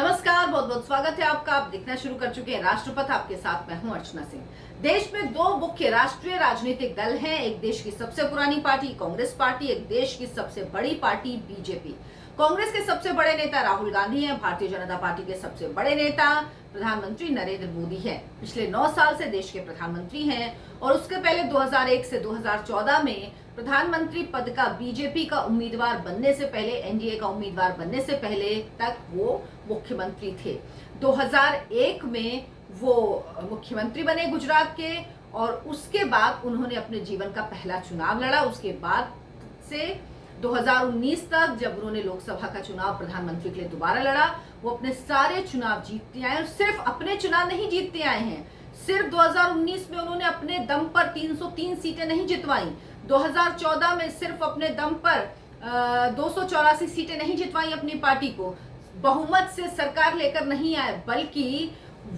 नमस्कार, बहुत बहुत स्वागत है आपका। आप देखना शुरू कर चुके हैं राष्ट्रपथ। आपके साथ मैं हूं अर्चना सिंह। देश में दो मुख्य राष्ट्रीय राजनीतिक दल हैं। एक देश की सबसे पुरानी पार्टी कांग्रेस पार्टी, एक देश की सबसे बड़ी पार्टी बीजेपी। कांग्रेस के सबसे बड़े नेता राहुल गांधी हैं। भारतीय जनता पार्टी के सबसे बड़े नेता प्रधानमंत्री नरेंद्र मोदी हैं। पिछले 9 साल से देश के प्रधानमंत्री हैं और उसके पहले 2001 से 2014 में प्रधानमंत्री पद का बीजेपी का उम्मीदवार बनने से पहले, एनडीए का उम्मीदवार बनने से पहले तक वो मुख्यमंत्री थे। 2001 में वो मुख्यमंत्री बने गुजरात के और उसके बाद उन्होंने अपने जीवन का पहला चुनाव लड़ा। उसके बाद से 2019 तक जब उन्होंने लोकसभा का चुनाव प्रधानमंत्री के लिए दोबारा लड़ा, वो अपने सारे चुनाव जीतते आए और सिर्फ अपने चुनाव नहीं जीतते आए हैं। सिर्फ 2019 में उन्होंने अपने दम पर 303 सीटें नहीं जितवाई। 2014 में सिर्फ अपने दम पर 284 सीटें नहीं जितवाई अपनी पार्टी को। बहुमत से सरकार लेकर नहीं आए, बल्कि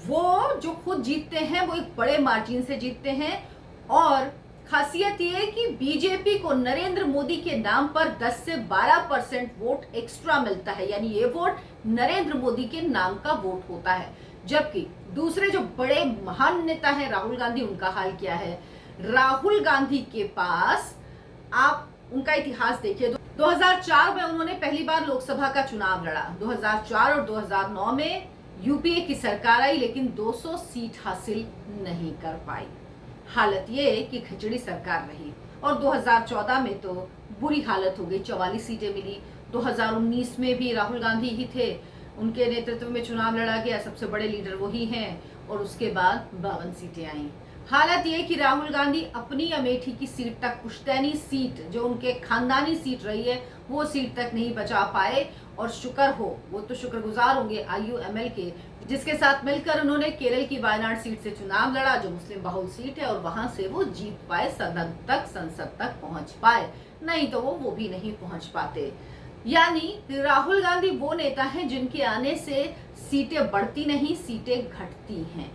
वो जो खुद जीतते हैं वो एक बड़े मार्जिन से जीतते हैं। और खासियत ये है कि बीजेपी को नरेंद्र मोदी के नाम पर 10 से 12% वोट एक्स्ट्रा मिलता है, यानी ये वोट नरेंद्र मोदी के नाम का वोट होता है। जबकि दूसरे जो बड़े महान नेता हैं राहुल गांधी, उनका हाल क्या है? राहुल गांधी के पास आप उनका इतिहास देखिए। 2004 में उन्होंने पहली बार लोकसभा का चुनाव लड़ा। 2004 और 2009 में यूपीए की सरकार आई, लेकिन 200 सीट हासिल नहीं कर पाई। हालत ये कि खिचड़ी सरकार रही और 2014 में तो बुरी हालत हो गई, 44 सीटें मिली। 2019 में भी राहुल गांधी ही थे, उनके नेतृत्व में चुनाव लड़ा गया, सबसे बड़े लीडर वही हैं और उसके बाद 52 सीटें आई। हालत ये कि राहुल गांधी अपनी अमेठी की सीट तक, पुश्तैनी सीट जो उनके खानदानी सीट रही है, वो सीट तक नहीं बचा पाए। और शुक्र हो, वो तो शुक्रगुजार होंगे IUML के, जिसके साथ मिलकर उन्होंने केरल की वायनाड सीट से चुनाव लड़ा, जो मुस्लिम बहुल सीट है, और वहां से वो जीत पाए, सदन तक, संसद तक पहुंच पाए। नहीं तो वो भी नहीं पहुंच पाते। यानी राहुल गांधी वो नेता हैं जिनके आने से सीटें बढ़ती नहीं, सीटें घटती हैं।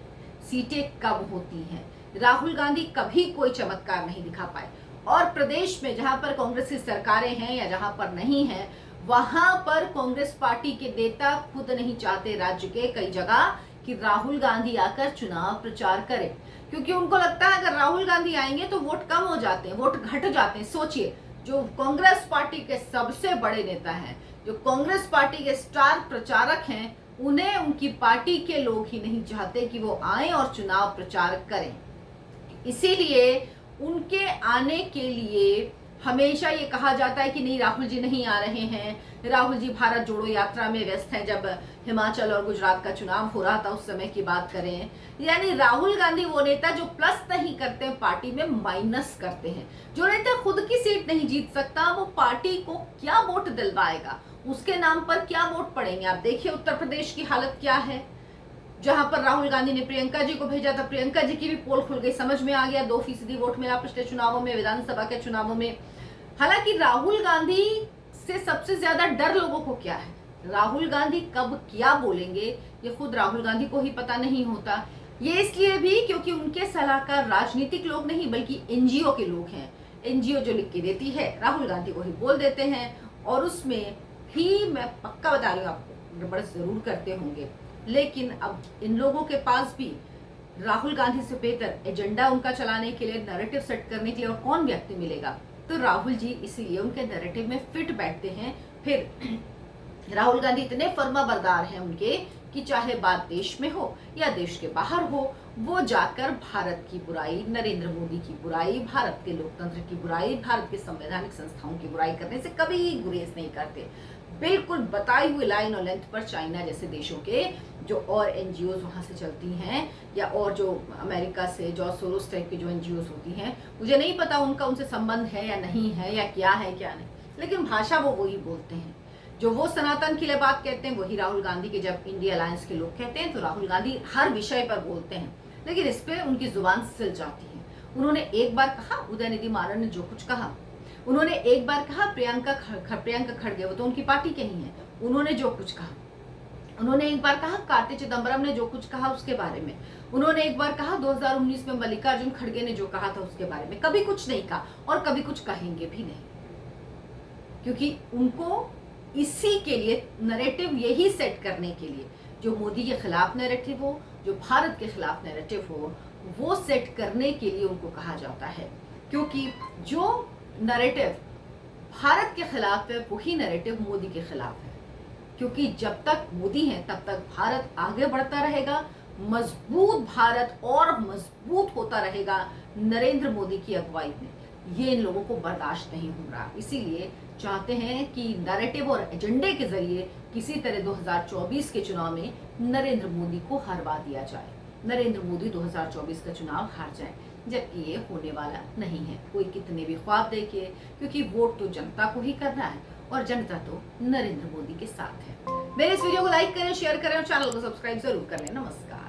सीटें कम होती हैं। राहुल गांधी कभी कोई चमत्कार नहीं दिखा पाए। और प्रदेश में जहां पर कांग्रेस की सरकारें हैं या जहां पर नहीं है, वहां पर कांग्रेस पार्टी के नेता खुद नहीं चाहते, राज्य के कई जगह, कि राहुल गांधी आकर चुनाव प्रचार करें, क्योंकि उनको लगता है अगर राहुल गांधी आएंगे तो वोट कम हो जाते हैं, वोट घट जाते हैं। सोचिए, जो कांग्रेस पार्टी के सबसे बड़े नेता हैं, जो कांग्रेस पार्टी के स्टार प्रचारक हैं, उन्हें उनकी पार्टी के लोग ही नहीं चाहते कि वो आए और चुनाव प्रचार करें। इसीलिए उनके आने के लिए हमेशा ये कहा जाता है कि नहीं, राहुल जी नहीं आ रहे हैं। राहुल जी भारत जोड़ो यात्रा में व्यस्त हैं। जब हिमाचल और गुजरात का चुनाव हो रहा था उस समय की बात करें, यानी राहुल गांधी वो नेता जो प्लस नहीं करते हैं, पार्टी में माइनस करते हैं। जो नेता खुद की सीट नहीं जीत सकता, वो पार्टी को क्या वोट दिलवाएगा, उसके नाम पर क्या वोट पड़ेंगे। आप देखिए उत्तर प्रदेश की हालत क्या है, जहां पर राहुल गांधी ने प्रियंका जी को भेजा था, प्रियंका जी की भी पोल खुल गई, समझ में आ गया, 2% वोट मिला पिछले चुनावों में, विधानसभा के चुनावों में। हालांकि राहुल गांधी से सबसे ज्यादा डर लोगों को क्या है, राहुल गांधी कब क्या बोलेंगे, ये खुद राहुल गांधी को ही पता नहीं होता। ये इसलिए भी क्योंकि उनके सलाहकार राजनीतिक लोग नहीं, बल्कि एनजीओ के लोग हैं। एनजीओ जो लिख के देती है, राहुल गांधी को ही बोल देते हैं, और उसमें ही मैं पक्का बता रही हूँ आपको, गड़बड़ जरूर करते होंगे। लेकिन अब इन लोगों के पास भी राहुल गांधी से बेहतर एजेंडा उनका चलाने के लिए, नैरेटिव सेट करने के लिए और कौन व्यक्ति मिलेगा, तो राहुल जी इसीलिए उनके नैरेटिव में फिट बैठते हैं। फिर राहुल गांधी इतने फर्माबरदार हैं उनके कि चाहे बात देश में हो या देश के बाहर हो, वो जाकर भारत की बुराई, नरेंद्र मोदी की बुराई, भारत के लोकतंत्र की बुराई, भारत के संवैधानिक संस्थाओं की बुराई करने से कभी गुरेज नहीं करते। बिल्कुल बताई हुई लाइन और लेंथ पर चाइना जैसे देशों के जो और एनजीओज वहां से चलती हैं, या और जो अमेरिका से जॉर्ज सोरोस टाइप की जो एनजीओज होती हैं, मुझे नहीं पता उनका उनसे संबंध है या नहीं है, या क्या है क्या नहीं, लेकिन भाषा वो वही बोलते हैं। जो वो सनातन के लिए बात कहते हैं वही राहुल गांधी के जब इंडिया अलायंस के लोग कहते हैं, तो राहुल गांधी हर विषय पर बोलते हैं, लेकिन इस पे उनकी जुबान सिल जाती है। उन्होंने एक बार कहा, उदयनिधि मारन ने जो कुछ कहा, उन्होंने एक बार कहा प्रियंका खड़गे, वो तो उनकी पार्टी के ही हैं, उन्होंने जो कुछ कहा। उन्होंने एक बार कहा कार्ति चिदम्बरम ने जो कुछ कहा उसके बारे में, उन्होंने एक बार कहा 2019 में मल्लिकार्जुन खड़गे ने जो कहा था उसके बारे में। कभी कुछ नहीं कहा और कभी कुछ कहेंगे भी नहीं, क्योंकि उनको इसी के लिए नैरेटिव यही सेट करने के लिए जो मोदी के खिलाफ नैरेटिव हो, जो भारत के खिलाफ नैरेटिव हो, वो सेट करने के लिए उनको कहा जाता है। क्योंकि जो नैरेटिव भारत के खिलाफ है वही नैरेटिव मोदी के खिलाफ है। क्योंकि जब तक मोदी है तब तक भारत आगे बढ़ता रहेगा, मजबूत भारत और मजबूत होता रहेगा नरेंद्र मोदी की अगुवाई में। ये इन लोगों को बर्दाश्त नहीं हो रहा, इसीलिए चाहते हैं कि नैरेटिव और एजेंडे के जरिए किसी तरह 2024 के चुनाव में नरेंद्र मोदी को हरवा दिया जाए, नरेंद्र मोदी 2024 का चुनाव हार जाए, जबकि ये होने वाला नहीं है। कोई कितने भी ख्वाब देखे, क्योंकि वोट तो जनता को ही करना है और जनता तो नरेंद्र मोदी के साथ है। मेरे इस वीडियो को लाइक करें, शेयर करें और चैनल को सब्सक्राइब जरूर कर लें। नमस्कार।